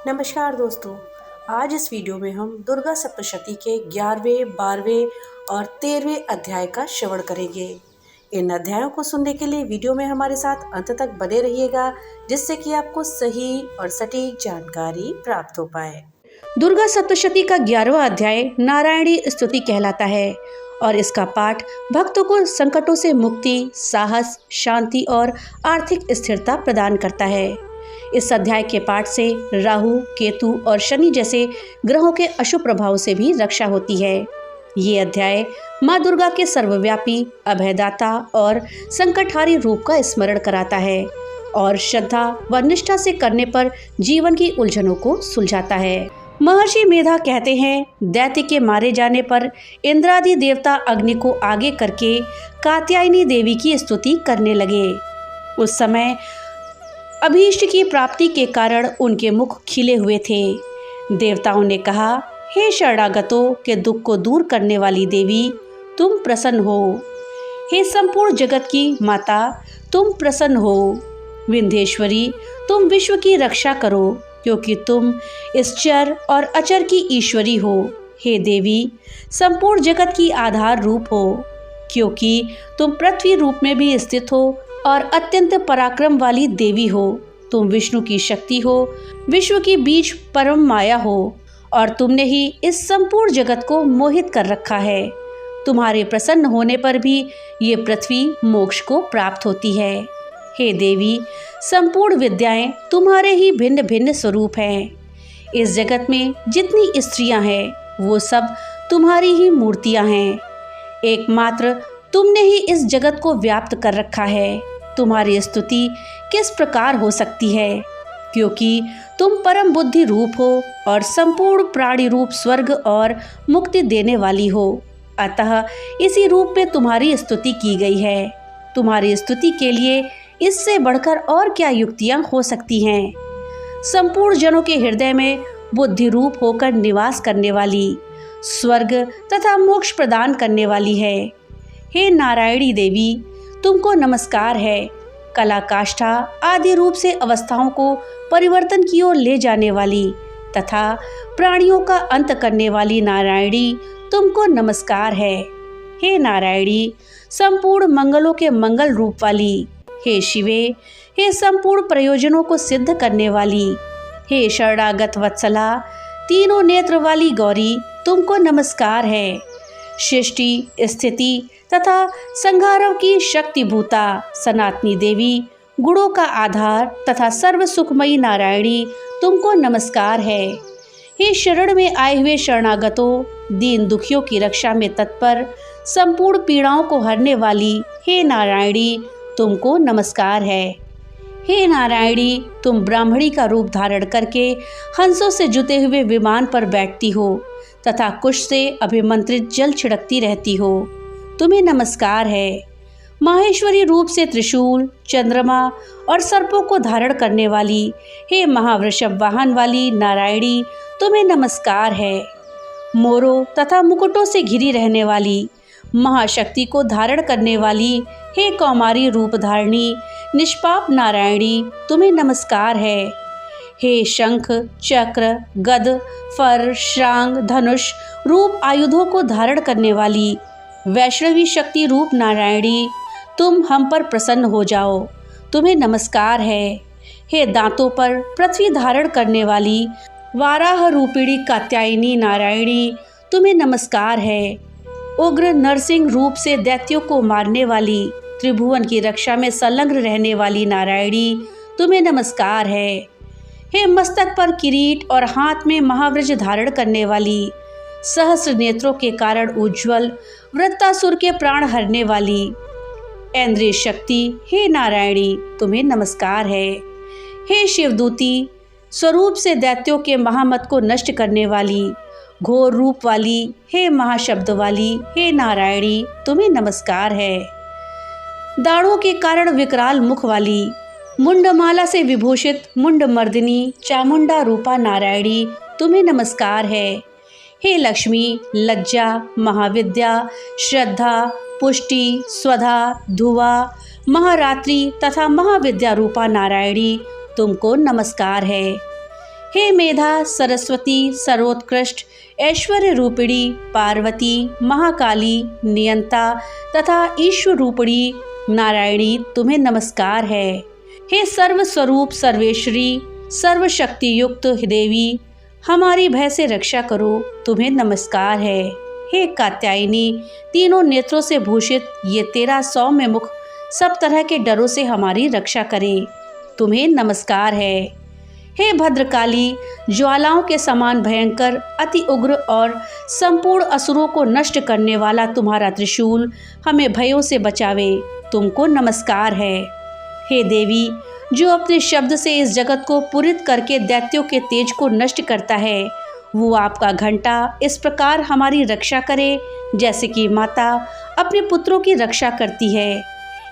नमस्कार दोस्तों। आज इस वीडियो में हम दुर्गा सप्तशती के 11वें, 12वें और 13वें अध्याय का श्रवण करेंगे। इन अध्यायों को सुनने के लिए वीडियो में हमारे साथ अंत तक बने रहिएगा, जिससे कि आपको सही और सटीक जानकारी प्राप्त हो पाए। दुर्गा सप्तशती का 11वां अध्याय नारायणी स्तुति कहलाता है और इसका पाठ भक्तों को संकटों से मुक्ति, साहस, शांति और आर्थिक स्थिरता प्रदान करता है। इस अध्याय के पाठ से राहु, केतु और शनि जैसे ग्रहों के अशुभ प्रभाव से भी रक्षा होती है। ये अध्याय माँ दुर्गा के सर्वव्यापी, अभयदाता और संकटहारी रूप का स्मरण कराता है और श्रद्धा व निष्ठा से करने पर जीवन की उलझनों को सुलझाता है। महर्षि मेधा कहते हैं, दैत्य के मारे जाने पर इंद्रादि देवता अग्नि को आगे करके कात्यायनी देवी की स्तुति करने लगे। उस समय अभीष्ट की प्राप्ति के कारण उनके मुख खिले हुए थे। देवताओं ने कहा, हे शरणागतों के दुख को दूर करने वाली देवी, तुम प्रसन्न हो। हे संपूर्ण जगत की माता, तुम प्रसन्न हो। विंध्येश्वरी, तुम विश्व की रक्षा करो, क्योंकि तुम इस चर और अचर की ईश्वरी हो। हे देवी, संपूर्ण जगत की आधार रूप हो, क्योंकि तुम पृथ्वी रूप में भी स्थित हो और अत्यंत पराक्रम वाली देवी हो। तुम विष्णु की शक्ति हो, विश्व की बीज परम माया हो और तुमने ही इस संपूर्ण जगत को मोहित कर रखा है। तुम्हारे प्रसन्न होने पर भी ये पृथ्वी मोक्ष को प्राप्त होती है। हे देवी, संपूर्ण विद्याएं तुम्हारे ही भिन्न भिन्न स्वरूप हैं। इस जगत में जितनी स्त्रियां हैं वो सब तुम्हारी ही मूर्तियां हैं। एकमात्र तुमने ही इस जगत को व्याप्त कर रखा है। तुम्हारी स्तुति किस प्रकार हो सकती है, क्योंकि तुम परम बुद्धि रूप हो और संपूर्ण प्राणी रूप स्वर्ग और मुक्ति देने वाली हो। अतः इसी रूप में तुम्हारी स्तुति की गई है। तुम्हारी स्तुति के लिए इससे बढ़कर और क्या युक्तियां हो सकती हैं। संपूर्ण जनों के हृदय में बुद्धि रूप होकर निवास करने वाली, स्वर्ग तथा मोक्ष प्रदान करने वाली है। हे नारायणी देवी, तुमको नमस्कार है। कला, काष्ठा आदि रूप से अवस्थाओं को परिवर्तन की ओर ले जाने वाली तथा प्राणियों का अंत करने वाली नारायणी, तुमको नमस्कार है। हे नारायणी, संपूर्ण मंगलों के मंगल रूप वाली, हे शिवे, हे संपूर्ण प्रयोजनों को सिद्ध करने वाली, हे शरणागत वत्सला, तीनों नेत्र वाली गौरी, तुमको नमस्कार है। सृष्टि, स्थिति तथा संहारों की शक्तिभूता सनातनी देवी, गुणों का आधार तथा सर्व सुखमयी नारायणी, तुमको नमस्कार है। हे शरण में आए हुए शरणागतों, दीन दुखियों की रक्षा में तत्पर, संपूर्ण पीड़ाओं को हरने वाली, हे नारायणी, तुमको नमस्कार है। हे नारायणी, तुम ब्राह्मणी का रूप धारण करके हंसों से जुते हुए विमान पर बैठती हो तथा कुश से अभिमंत्रित जल छिड़कती रहती हो। तुम्हें नमस्कार है। माहेश्वरी रूप से त्रिशूल, चंद्रमा और सर्पों को धारण करने वाली, हे महावृषभ वाहन वाली नारायणी, तुम्हें नमस्कार है। मोरों तथा मुकुटों से घिरी रहने वाली, महाशक्ति को धारण करने वाली, हे कौमारी रूप धारणी निष्पाप नारायणी, तुम्हें नमस्कार है। हे शंख, चक्र, गद, फर, श्रांग, धनुष रूप आयुधों को धारण करने वाली, वैष्णवी शक्ति रूप नारायणी, तुम हम पर प्रसन्न हो जाओ, तुम्हें नमस्कार है। हे दांतों पर पृथ्वी धारण करने वाली, वाराह रूपिणी कात्यायनी नारायणी, तुम्हें नमस्कार है। उग्र नरसिंह रूप से दैत्यों को मारने वाली, त्रिभुवन की रक्षा में संलग्न रहने वाली नारायणी, तुम्हें नमस्कार है। हे मस्तक पर किरीट और हाथ में महावृज धारण करने वाली, सहस्र नेत्रों के कारण उज्ज्वल, वृत्तासुर के प्राण हरने वाली, ऐन्द्रिय शक्ति, हे नारायणी, तुम्हें नमस्कार है। हे शिवदूती, स्वरूप से दैत्यों के महामत को नष्ट करने वाली, घोर रूप वाली, हे महाशब्द वाली, हे नारायणी, तुम्हें नमस्कार है। दाढ़ों के कारण विकराल मुख वाली, मुंडमाला से विभूषित मुंडमर्दिनी चामुंडा रूपा नारायणी, तुम्हें नमस्कार है। हे लक्ष्मी, लज्जा, महाविद्या, श्रद्धा, पुष्टि, स्वधा, धुआ, महारात्रि तथा महाविद्या रूपा नारायणी, तुमको नमस्कार है। हे मेधा सरस्वती सर्वोत्कृष्ट ऐश्वर्य रूपिणी पार्वती महाकाली नियंता तथा ईश्वर रूपिणी नारायणी तुम्हें नमस्कार है। हे सर्व स्वरूप सर्वेश्वरी सर्वशक्ति युक्त देवी हमारी भय से रक्षा करो तुम्हें नमस्कार है। हे कात्यायनी तीनों नेत्रों से भूषित ये तेरा सौम्य मुख सब तरह के डरों से हमारी रक्षा करे तुम्हें नमस्कार है। हे भद्रकाली ज्वालाओं के समान भयंकर अति उग्र और संपूर्ण असुरों को नष्ट करने वाला तुम्हारा त्रिशूल हमें भयों से बचावे तुमको नमस्कार है। हे देवी जो अपने शब्द से इस जगत को पूरित करके दैत्यों के तेज को नष्ट करता है वो आपका घंटा इस प्रकार हमारी रक्षा करे जैसे कि माता अपने पुत्रों की रक्षा करती है।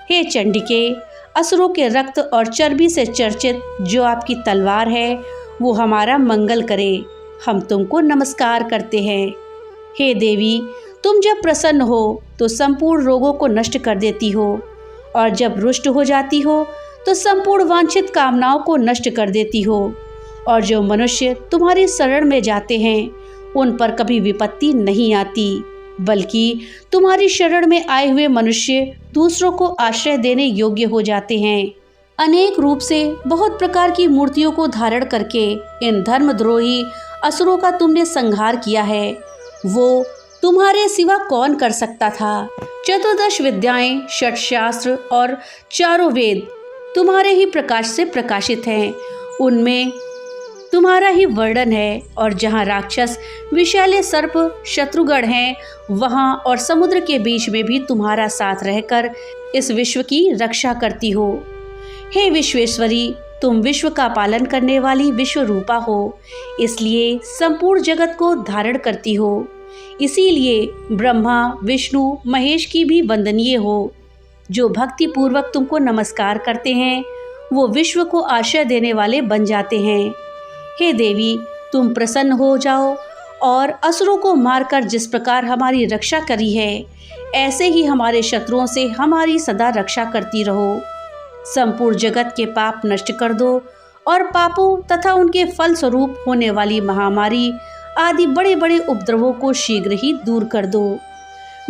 हे चंडिके असुरों के रक्त और चर्बी से चर्चित जो आपकी तलवार है वो हमारा मंगल करे हम तुमको नमस्कार करते हैं। हे देवी तुम जब प्रसन्न हो तो संपूर्ण रोगों को नष्ट कर देती हो और जब रुष्ट हो जाती हो तो संपूर्ण वांछित कामनाओं को नष्ट कर देती हो और जो मनुष्य तुम्हारी शरण में जाते हैं उन पर कभी विपत्ति नहीं आती बल्कि तुम्हारी शरण में आए हुए मनुष्य दूसरों को आश्रय देने योग्य हो जाते हैं। अनेक रूप से बहुत प्रकार की मूर्तियों को धारण करके इन धर्मद्रोही असुरों का तुमने संहार किया है वो तुम्हारे सिवा कौन कर सकता था। चतुर्दश विद्याएं षट शास्त्र और चारों वेद तुम्हारे ही प्रकाश से प्रकाशित हैं उनमें तुम्हारा ही वर्णन है और जहाँ राक्षस विषैले सर्प शत्रुगण हैं वहाँ और समुद्र के बीच में भी तुम्हारा साथ रहकर इस विश्व की रक्षा करती हो। हे विश्वेश्वरी तुम विश्व का पालन करने वाली विश्व रूपा हो इसलिए संपूर्ण जगत को धारण करती हो इसीलिए ब्रह्मा विष्णु महेश की भी वंदनीय हो। जो भक्ति पूर्वक तुमको नमस्कार करते हैं वो विश्व को आश्रय देने वाले बन जाते हैं। हे देवी तुम प्रसन्न हो जाओ और असुरों को मारकर जिस प्रकार हमारी रक्षा करी है ऐसे ही हमारे शत्रुओं से हमारी सदा रक्षा करती रहो। संपूर्ण जगत के पाप नष्ट कर दो और पापों तथा उनके फल स्वरूप होने वाली महामारी आदि बड़े बड़े उपद्रवों को शीघ्र ही दूर कर दो।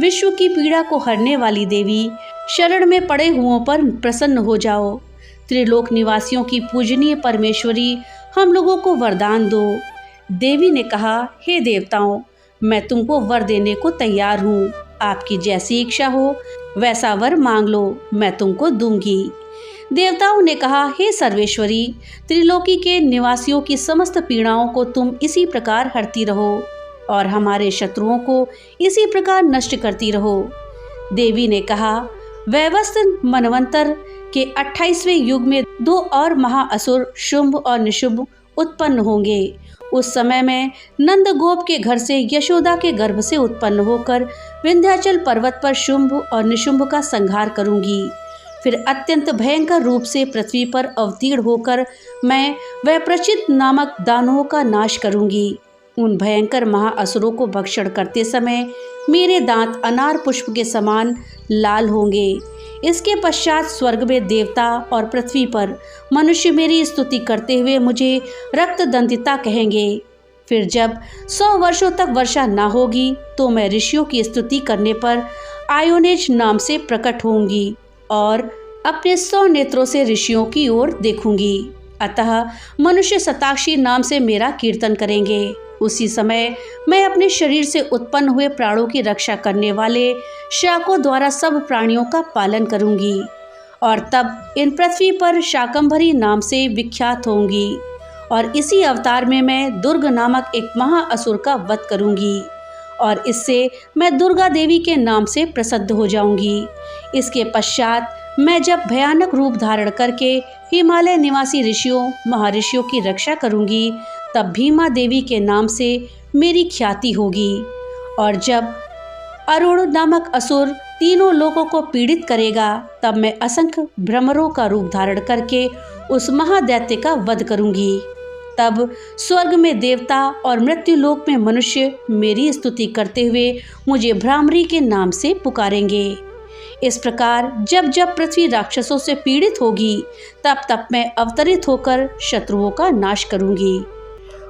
विश्व की पीड़ा को हरने वाली देवी शरण में पड़े हुओं पर प्रसन्न हो जाओ। त्रिलोक निवासियों की पूजनीय परमेश्वरी हम लोगों को वरदान दो। देवी ने कहा हे देवताओं मैं तुमको वर देने को तैयार हूँ आपकी जैसी इच्छा हो वैसा वर मांग लो मैं तुमको दूंगी। देवताओं ने कहा हे सर्वेश्वरी त्रिलोकी के निवासियों की समस्त पीड़ाओं को तुम इसी प्रकार हरती रहो और हमारे शत्रुओं को इसी प्रकार नष्ट करती रहो। देवी ने कहा वैवस्वत मनवंतर के 28वें युग में 2 और महाअसुर शुंभ और निशुंभ उत्पन्न होंगे। उस समय मैं नंदगोप के घर से यशोदा के गर्भ से उत्पन्न होकर विंध्याचल पर्वत पर शुंभ और निशुंभ का संहार करूंगी। फिर अत्यंत भयंकर रूप से पृथ्वी पर अवतीर्ण होकर मैं वैप्रचित नामक दानवों का नाश करूंगी। उन भयंकर महाअसुरों को भक्षण करते समय मेरे दांत अनार पुष्प के समान लाल होंगे। इसके पश्चात स्वर्ग में देवता और पृथ्वी पर मनुष्य मेरी स्तुति करते हुए मुझे रक्तदंतिता कहेंगे। फिर जब 100 वर्षों तक वर्षा न होगी तो मैं ऋषियों की स्तुति करने पर आयोनेज नाम से प्रकट होंगी और अपने 100 नेत्रों से ऋषियों की ओर देखूंगी। अतः मनुष्य शताक्षी नाम से मेरा कीर्तन करेंगे। उसी समय मैं अपने शरीर से उत्पन्न हुए प्राणों की रक्षा करने वाले शाकों द्वारा सब प्राणियों का पालन करूंगी और तब इन पृथ्वी पर शाकंभरी नाम से विख्यात होंगी और इसी अवतार में मैं दुर्ग नामक एक महाअसुर का वध करूंगी और इससे मैं दुर्गा देवी के नाम से प्रसिद्ध हो जाऊंगी। इसके पश्चात मैं जब भयानक रूप धारण करके हिमालय निवासी ऋषियों महर्षियों की रक्षा करूंगी तब भीमा देवी के नाम से मेरी ख्याति होगी। और जब अरुण नामक असुर तीनों लोगों को पीड़ित करेगा तब मैं असंख्य भ्रमरों का रूप धारण करके उस महादैत्य का वध करूंगी। तब स्वर्ग में देवता और मृत्यु लोक में मनुष्य मेरी स्तुति करते हुए मुझे भ्रामरी के नाम से पुकारेंगे। इस प्रकार जब जब पृथ्वी राक्षसों से पीड़ित होगी तब तब मैं अवतरित होकर शत्रुओं का नाश करूंगी।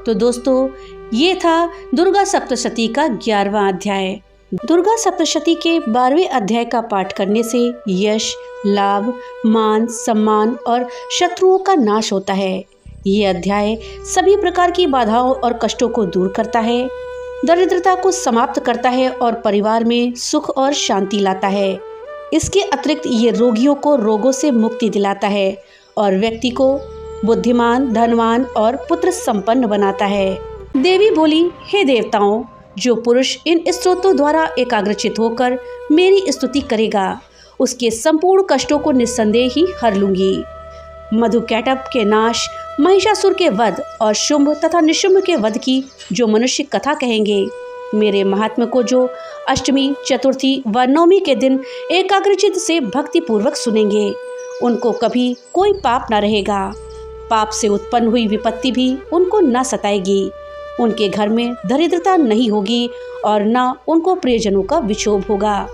तो दोस्तों, ये था दुर्गा सप्तशती का 11वां अध्याय। दुर्गा सप्तशती के 12वें अध्याय का पाठ करने से यश, लाभ, मान, सम्मान और शत्रुओं का नाश होता है। ये अध्याय सभी प्रकार की बाधाओं और कष्टों को दूर करता है, दरिद्रता को समाप्त करता है और परिवार में सुख और शांति लाता है। इसके अतिरिक्त ये रोगियों को रोगों से मुक्ति दिलाता है और व्यक्ति को बुद्धिमान, धनवान और पुत्र संपन्न बनाता है। देवी बोली, हे देवताओं, जो पुरुष इन स्तोत्रों द्वारा एकाग्रचित होकर मेरी स्तुति करेगा, उसके संपूर्ण कष्टों को निस्संदेह ही हर लूंगी। मधुकैटभ के नाश, महिषासुर के वध और शुंभ तथा निशुंभ के वध की जो मनुष्य कथा कहेंगे, मेरे महात्म्य को जो अष्टमी, चतुर्थी व नवमी के दिन एकाग्रचित से भक्ति पूर्वक सुनेंगे, उनको कभी कोई पाप न रहेगा। पाप से उत्पन्न हुई विपत्ति भी उनको न सताएगी। उनके घर में दरिद्रता नहीं होगी और न उनको प्रियजनों का विक्षोभ होगा।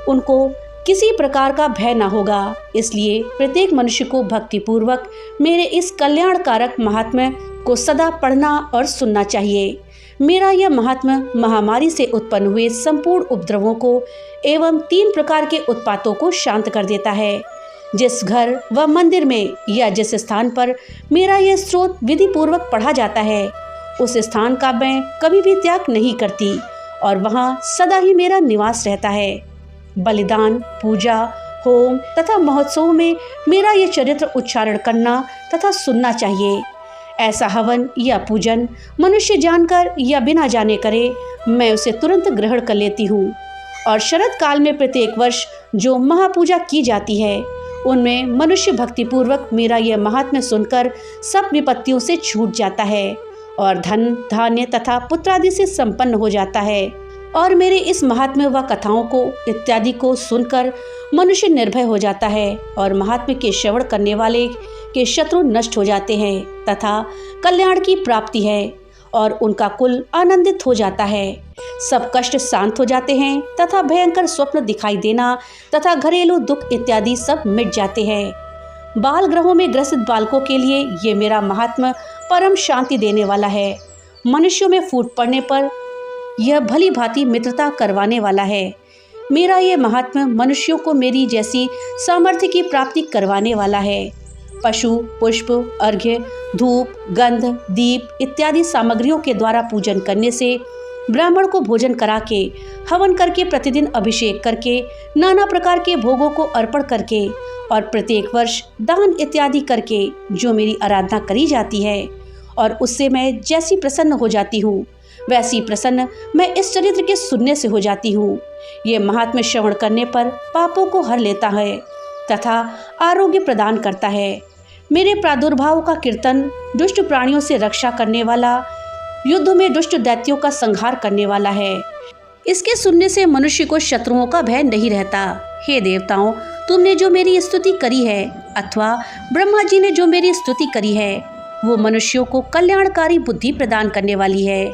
उनको किसी प्रकार का भय न होगा। इसलिए प्रत्येक मनुष्य को भक्ति पूर्वक मेरे इस कल्याणकारक महात्म्य को सदा पढ़ना और सुनना चाहिए। मेरा यह महात्म्य महामारी से उत्पन्न हुए संपूर्ण उपद्रवों को एवं 3 प्रकार के उत्पातों को शांत कर देता है। जिस घर व मंदिर में या जिस स्थान पर मेरा यह स्रोत विधि पूर्वक पढ़ा जाता है, उस स्थान का मैं कभी भी त्याग नहीं करती और वहाँ सदा ही मेरा निवास रहता है। बलिदान, पूजा, होम तथा महोत्सव में मेरा यह चरित्र उच्चारण करना तथा सुनना चाहिए। ऐसा हवन या पूजन मनुष्य जानकर या बिना जाने करे, मैं उसे तुरंत ग्रहण कर लेती हूँ। और शरद काल में प्रत्येक वर्ष जो महापूजा की जाती है, उनमें मनुष्य भक्तिपूर्वक मेरा यह महात्म्य सुनकर सब विपत्तियों से छूट जाता है और धन, धान्य तथा पुत्रादि से संपन्न हो जाता है। और मेरे इस महात्म्य व कथाओं को इत्यादि को सुनकर मनुष्य निर्भय हो जाता है और महात्म्य के श्रवण करने वाले के शत्रु नष्ट हो जाते हैं तथा कल्याण की प्राप्ति है और उनका कुल आनंदित हो जाता है। सब कष्ट शांत हो जाते हैं तथा भयंकर स्वप्न दिखाई देना तथा घरेलू दुख इत्यादि सब मिट जाते हैं। बाल ग्रहों में ग्रसित बालकों के लिए ये मेरा महात्म्य परम शांति देने वाला है। मनुष्यों में फूट पड़ने पर यह भली भांति मित्रता करवाने वाला है। मेरा यह महात्म्य मनुष्यों को मेरी जैसी सामर्थ्य की प्राप्ति करवाने वाला है। पशु, पुष्प, अर्घ्य, धूप, गंध, दीप इत्यादि सामग्रियों के द्वारा पूजन करने से, ब्राह्मण को भोजन करा के, हवन करके, प्रतिदिन अभिषेक करके, नाना प्रकार के भोगों को अर्पण करके और प्रत्येक वर्ष दान इत्यादि करके जो मेरी आराधना करी जाती है और उससे मैं जैसी प्रसन्न हो जाती हूँ, वैसी प्रसन्न मैं इस चरित्र के सुनने से हो जाती हूँ। ये महात्म्य श्रवण करने पर पापों को हर लेता है तथा आरोग्य प्रदान करता है। मेरे प्रादुर्भाव का कीर्तन दुष्ट प्राणियों से रक्षा करने वाला, युद्ध में दुष्ट दैत्यों का संहार करने वाला है। इसके सुनने से मनुष्य को शत्रुओं का भय नहीं रहता। हे देवताओं, तुमने जो मेरी स्तुति करी है अथवा ब्रह्मा जी ने जो मेरी स्तुति करी है, वो मनुष्यों को कल्याणकारी बुद्धि प्रदान करने वाली है।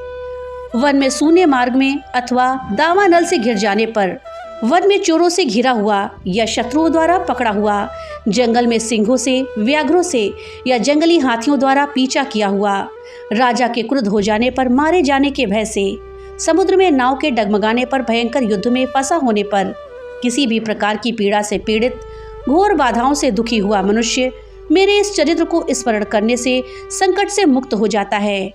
वन में सूने मार्ग में अथवा दावानल से घिर जाने पर, वन में चोरों से घिरा हुआ या शत्रुओं द्वारा पकड़ा हुआ, जंगल में सिंहों से, व्याघ्रों से या जंगली हाथियों द्वारा पीछा किया हुआ, राजा के क्रुद्ध हो जाने पर मारे जाने के भय से, समुद्र में नाव के डगमगाने पर, भयंकर युद्ध में फंसा होने पर, किसी भी प्रकार की पीड़ा से पीड़ित, घोर बाधाओं से दुखी हुआ मनुष्य मेरे इस चरित्र को स्मरण करने से संकट से मुक्त हो जाता है।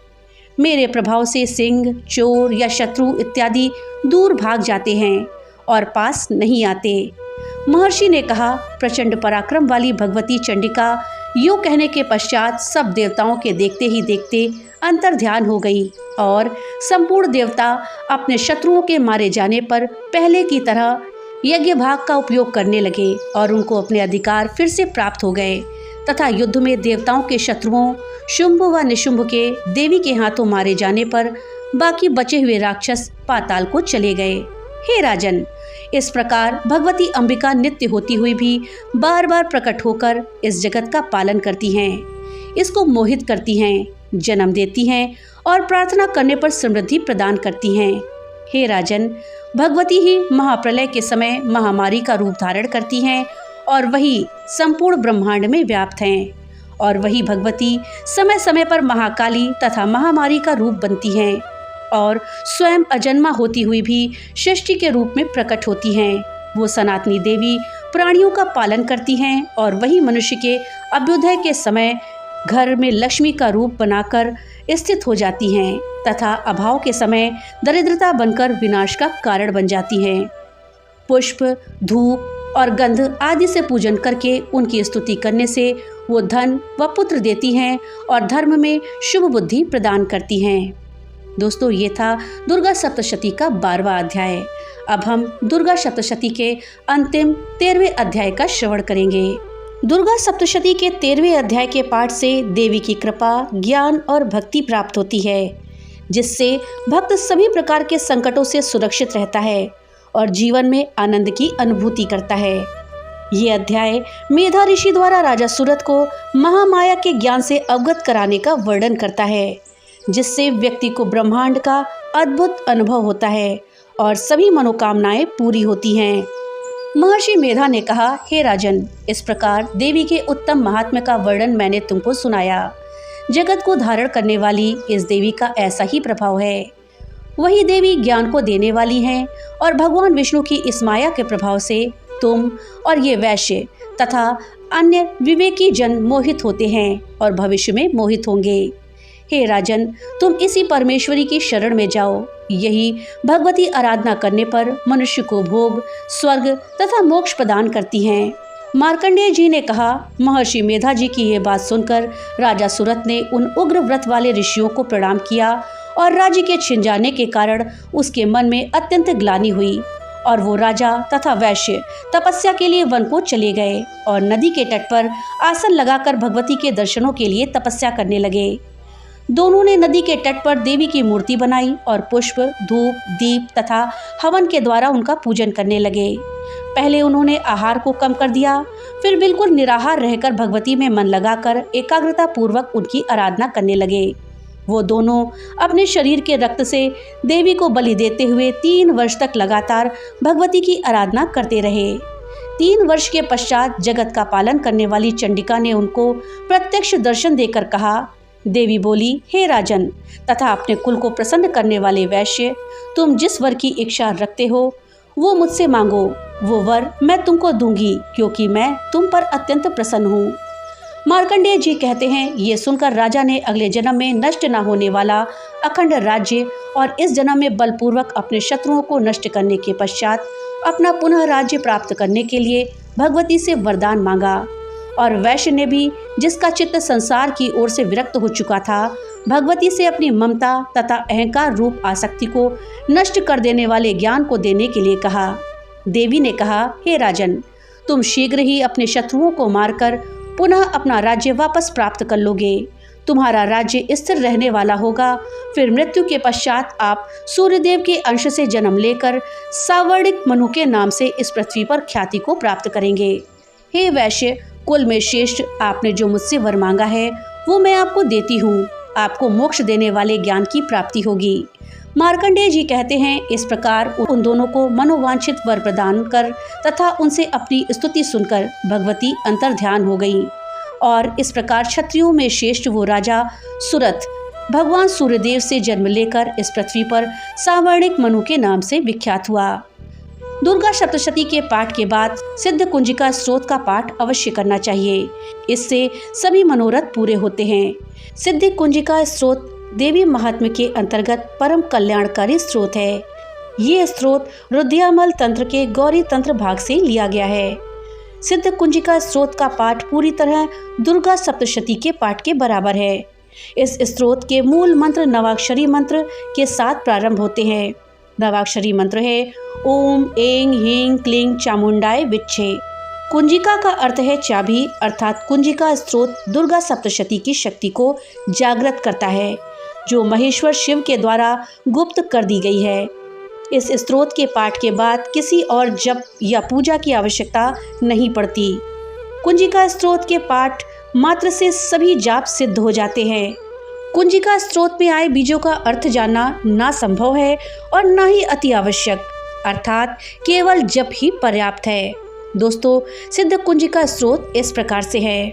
मेरे प्रभाव से सिंह, चोर या शत्रु इत्यादि दूर भाग जाते हैं और पास नहीं आते। महर्षि ने कहा, प्रचंड पराक्रम वाली भगवती चंडिका यूं कहने के पश्चात सब देवताओं के देखते ही देखते अंतर्ध्यान हो गई और संपूर्ण देवता अपने शत्रुओं के मारे जाने पर पहले की तरह यज्ञ भाग का उपयोग करने लगे और उनको अपने अधिकार फिर से प्राप्त हो गए तथा युद्ध में देवताओं के शत्रुओं शुंभ व निशुंभ के देवी के हाथों मारे जाने पर बाकी बचे हुए राक्षस पाताल को चले गए। हे राजन, इस प्रकार भगवती अंबिका नित्य होती हुई भी बार बार प्रकट होकर इस जगत का पालन करती हैं, इसको मोहित करती हैं, जन्म देती हैं और प्रार्थना करने पर समृद्धि प्रदान करती हैं। हे राजन, भगवती ही महाप्रलय के समय महामारी का रूप धारण करती हैं और वही संपूर्ण ब्रह्मांड में व्याप्त हैं और वही भगवती समय समय पर महाकाली तथा महामारी का रूप बनती हैं और स्वयं अजन्मा होती हुई भी सृष्टि के रूप में प्रकट होती हैं। वो सनातनी देवी प्राणियों का पालन करती हैं और वही मनुष्य के अभ्युदय के समय घर में लक्ष्मी का रूप बनाकर स्थित हो जाती हैं तथा अभाव के समय दरिद्रता बनकर विनाश का कारण बन जाती हैं। पुष्प, धूप और गंध आदि से पूजन करके उनकी स्तुति करने से वो धन व पुत्र देती हैं और धर्म में शुभ बुद्धि प्रदान करती हैं। दोस्तों, ये था दुर्गा सप्तशती का 12वां अध्याय। अब हम दुर्गा सप्तशती के अंतिम 13वें अध्याय का श्रवण करेंगे। दुर्गा सप्तशती के 13वें अध्याय के पाठ से देवी की कृपा, ज्ञान और भक्ति प्राप्त होती है, जिससे भक्त सभी प्रकार के संकटों से सुरक्षित रहता है और जीवन में आनंद की अनुभूति करता है। ये अध्याय मेधा ऋषि द्वारा राजा सूरत को महामाया के ज्ञान से अवगत कराने का वर्णन करता है, जिससे व्यक्ति को ब्रह्मांड का अद्भुत अनुभव होता है और सभी मनोकामनाएं पूरी होती हैं। महर्षि मेधा ने कहा, हे राजन, इस प्रकार देवी के उत्तम महात्म्य का वर्णन मैंने तुमको सुनाया। जगत को धारण करने वाली इस देवी का ऐसा ही प्रभाव है। वही देवी ज्ञान को देने वाली हैं और भगवान विष्णु की इस माया के प्रभाव से तुम और ये वैश्य तथा अन्य विवेकी जन मोहित होते हैं और भविष्य में मोहित होंगे। हे राजन, तुम इसी परमेश्वरी की शरण में जाओ। यही भगवती आराधना करने पर मनुष्य को भोग, स्वर्ग तथा मोक्ष प्रदान करती हैं। मार्कंडेय जी ने कहा, महर्षि मेधा जी की ये बात सुनकर राजा सूरत ने उन उग्र व्रत वाले ऋषियों को प्रणाम किया और राज्य के छिन जाने के कारण उसके मन में अत्यंत ग्लानि हुई और वो राजा तथा वैश्य तपस्या के लिए वन को चले गए और नदी के तट पर आसन लगाकर भगवती के दर्शनों के लिए तपस्या करने लगे। दोनों ने नदी के तट पर देवी की मूर्ति बनाई और पुष्प, धूप, दीप तथा हवन के द्वारा उनका पूजन करने लगे। पहले उन्होंने आहार को कम कर दिया, फिर बिल्कुल निराहार रहकर भगवती में मन लगाकर एकाग्रता पूर्वक उनकी आराधना करने लगे। वो दोनों अपने शरीर के रक्त से देवी को बलि देते हुए 3 वर्ष तक लगातार भगवती की आराधना करते रहे। 3 वर्ष के पश्चात जगत का पालन करने वाली चंडिका ने उनको प्रत्यक्ष दर्शन देकर कहा, देवी बोली, हे राजन तथा अपने कुल को प्रसन्न करने वाले वैश्य, तुम जिस वर की इच्छा रखते हो वो मुझसे मांगो, वो वर मैं तुमको दूंगी, क्योंकि मैं तुम पर अत्यंत प्रसन्न हूँ। मार्कंडेय जी कहते हैं, ये सुनकर राजा ने अगले जन्म में नष्ट न होने वाला अखंड राज्य और इस जन्म में बलपूर्वक अपने शत्रुओं को नष्ट करने के पश्चात अपना पुनः राज्य प्राप्त करने के लिए भगवती से वरदान मांगा। और वैश्य ने भी, जिसका चित्त संसार की ओर से विरक्त हो चुका था, भगवती से अपनी ममता तथा अहंकार रूप आसक्ति को नष्ट कर देने वाले ज्ञान को देने के लिए कहा। देवी ने कहा, हे राजन, तुम शीघ्र ही अपने शत्रुओं को मारकर पुनः अपना राज्य वापस प्राप्त कर लोगे। तुम्हारा राज्य स्थिर रहने वाला होगा। फिर मृत्यु के पश्चात आप सूर्यदेव के अंश से जन्म लेकर सावर्णिक मनु के नाम से इस पृथ्वी पर ख्याति को प्राप्त करेंगे। हे वैश्य, कुल में श्रेष्ठ, आपने जो मुझसे वर मांगा है वो मैं आपको देती हूँ। आपको मोक्ष देने वाले ज्ञान की प्राप्ति होगी। मार्कंडेय जी कहते हैं, इस प्रकार उन दोनों को मनोवांछित वर प्रदान कर तथा उनसे अपनी स्तुति सुनकर भगवती अंतर्ध्यान हो गई और इस प्रकार क्षत्रियों में श्रेष्ठ वो राजा सूरत भगवान सूर्यदेव से जन्म लेकर इस पृथ्वी पर सावर्णिक मनु के नाम से विख्यात हुआ। दुर्गा सप्तशती के पाठ के बाद सिद्ध कुंजिका स्त्रोत का पाठ अवश्य करना चाहिए। इससे सभी मनोरथ पूरे होते हैं। सिद्ध कुंजिका स्त्रोत देवी महात्म्य के अंतर्गत परम कल्याणकारी स्त्रोत है। ये स्त्रोत रुद्यामल तंत्र के गौरी तंत्र भाग से लिया गया है। सिद्ध कुंजिका स्त्रोत का पाठ पूरी तरह दुर्गा सप्तशती के पाठ के बराबर है। इस स्त्रोत के मूल मंत्र नवाक्षरी मंत्र के साथ प्रारंभ होते हैं। नवाक्षरी मंत्र है ओम ऐं ह्रीं क्लीं चामुंडाय विच्छे। कुंजिका का अर्थ है चाबी, अर्थात कुंजिका स्त्रोत दुर्गा सप्तशती की शक्ति को जागृत करता है, जो महेश्वर शिव के द्वारा गुप्त कर दी गई है। इस स्त्रोत के पाठ के बाद किसी और जप या पूजा की आवश्यकता नहीं पड़ती। कुंजिका स्त्रोत के पाठ मात्र से सभी जाप सिद्ध हो जाते हैं। कुंजिका स्त्रोत में आए बीजों का अर्थ जानना ना संभव है और ना ही अति आवश्यक, अर्थात केवल जप ही पर्याप्त है। दोस्तों, सिद्ध कुंजिका स्त्रोत इस प्रकार से है।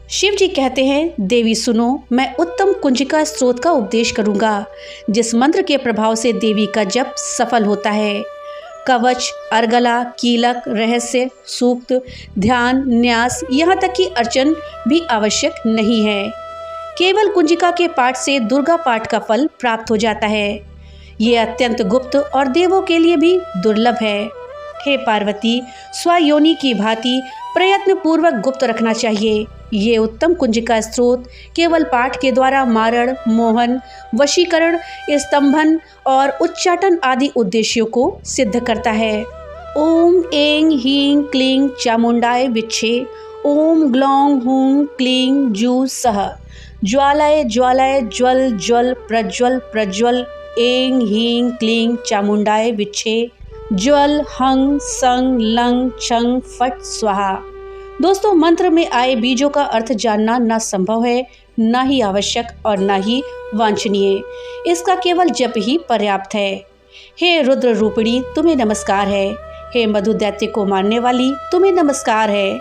शिव जी कहते हैं, देवी सुनो, मैं उत्तम कुंजिका स्रोत का उपदेश करूंगा, जिस मंत्र के प्रभाव से देवी का जप सफल होता है। कवच, अर्गला, कीलक, रहस्य, सूक्त, ध्यान, न्यास, यहाँ तक कि अर्चन भी आवश्यक नहीं है। केवल कुंजिका के पाठ से दुर्गा पाठ का फल प्राप्त हो जाता है। ये अत्यंत गुप्त और देवों के लिए भी दुर्लभ है। हे पार्वती, स्वयोनि की भांति प्रयत्न पूर्वक गुप्त रखना चाहिए। ये उत्तम कुंजिका स्रोत केवल पाठ के द्वारा मारण, मोहन, वशीकरण, स्तंभन और उच्चाटन आदि उद्देश्यों को सिद्ध करता है। ओम ऐं ह्रीं क्लीं चामुंडाय विच्छे। ओम ग्लौं हूं क्लीं जू सः। ज्वालाय ज्वालाय ज्वल ज्वल प्रज्वल प्रज्वल। ऐं ह्रीं क्लीं चामुंडाय विच्छे। ज्वल हं सं लं छं फट स्वाहा। दोस्तों, मंत्र में आए बीजों का अर्थ जानना न संभव है, न ही आवश्यक और न ही वांछनीय। इसका केवल जप ही पर्याप्त है। हे रुद्र रूपिणी, तुम्हें नमस्कार है। हे मधु दैत्य को मारने वाली, तुम्हें नमस्कार है।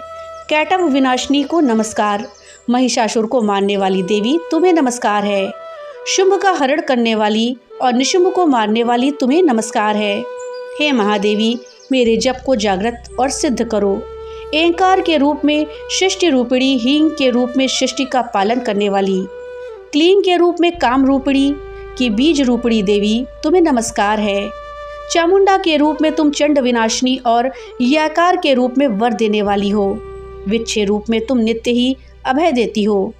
कैटव विनाशिनी को नमस्कार। महिषासुर को मारने वाली देवी, तुम्हें नमस्कार है। शुंभ का हरण करने वाली और निशुंभ को मारने वाली, तुम्हें नमस्कार है। हे महादेवी, मेरे जप को जागृत और सिद्ध करो। एंकार के रूप में सृष्टि रूपिणी, हींग के रूप में सृष्टि का पालन करने वाली, क्लीं के रूप में काम रूपिणी की बीज रूपिणी देवी, तुम्हें नमस्कार है। चामुंडा के रूप में तुम चंड विनाशिनी और याकार के रूप में वर देने वाली हो। विच्छे रूप में तुम नित्य ही अभय देती हो।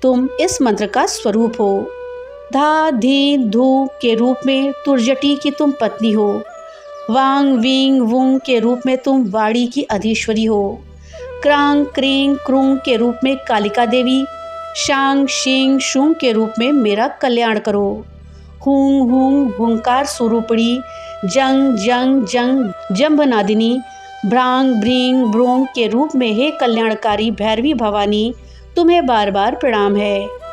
तुम इस मंत्र का स्वरूप हो। धा धी धू के रूप में तुर्जटी की तुम पत्नी हो। वांग वींग वुंग के रूप में तुम वाड़ी की अधीश्वरी हो। क्रांग क्रीं क्रूंग के रूप में कालिका देवी। शांग शींग शूंग के रूप में मेरा कल्याण करो। हूंग हूंग हुंकार स्वरूपिणी। जंग जंग जंग जंभनादिनी। भ्रांग भ्रींग भ्रोंग के रूप में हे कल्याणकारी भैरवी भवानी, तुम्हें बार बार प्रणाम है।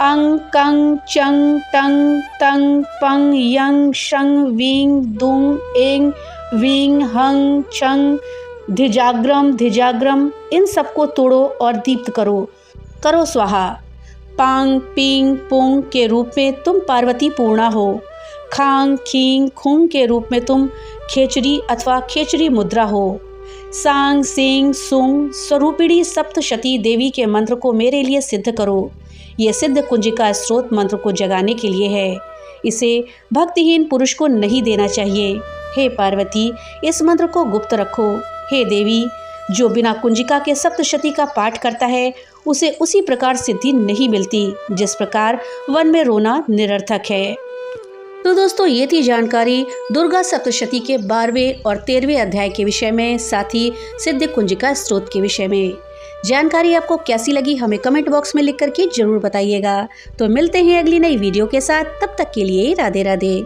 अंग कंग चंग टंग तंग पंग यंग शंग वींग दुंग एंग वींग हंग छंग धिजाग्रम, इन सबको तोड़ो और दीप्त करो स्वाहा। पांग पींग पुंग के रूप में तुम पार्वती पूर्णा हो। खांग खींग खूंग के रूप में तुम खेचरी अथवा खेचरी मुद्रा हो। सांग सिंग सुंग स्वरूपिणी सप्तशती देवी के मंत्र को मेरे लिए सिद्ध करो। ये सिद्ध कुंजिका स्रोत मंत्र को जगाने के लिए है। इसे भक्तिहीन पुरुष को नहीं देना चाहिए। हे पार्वती, इस मंत्र को गुप्त रखो। हे देवी, जो बिना कुंजिका के सप्तशती का पाठ करता है उसे उसी प्रकार सिद्धि नहीं मिलती जिस प्रकार वन में रोना निरर्थक है। तो दोस्तों, ये थी जानकारी दुर्गा सप्तशती के 12वें और 13वें अध्याय के विषय में, साथ ही सिद्ध कुंजिका स्रोत के विषय में। जानकारी आपको कैसी लगी हमें कमेंट बॉक्स में लिख करके जरूर बताइएगा। तो मिलते हैं अगली नई वीडियो के साथ, तब तक के लिए राधे राधे।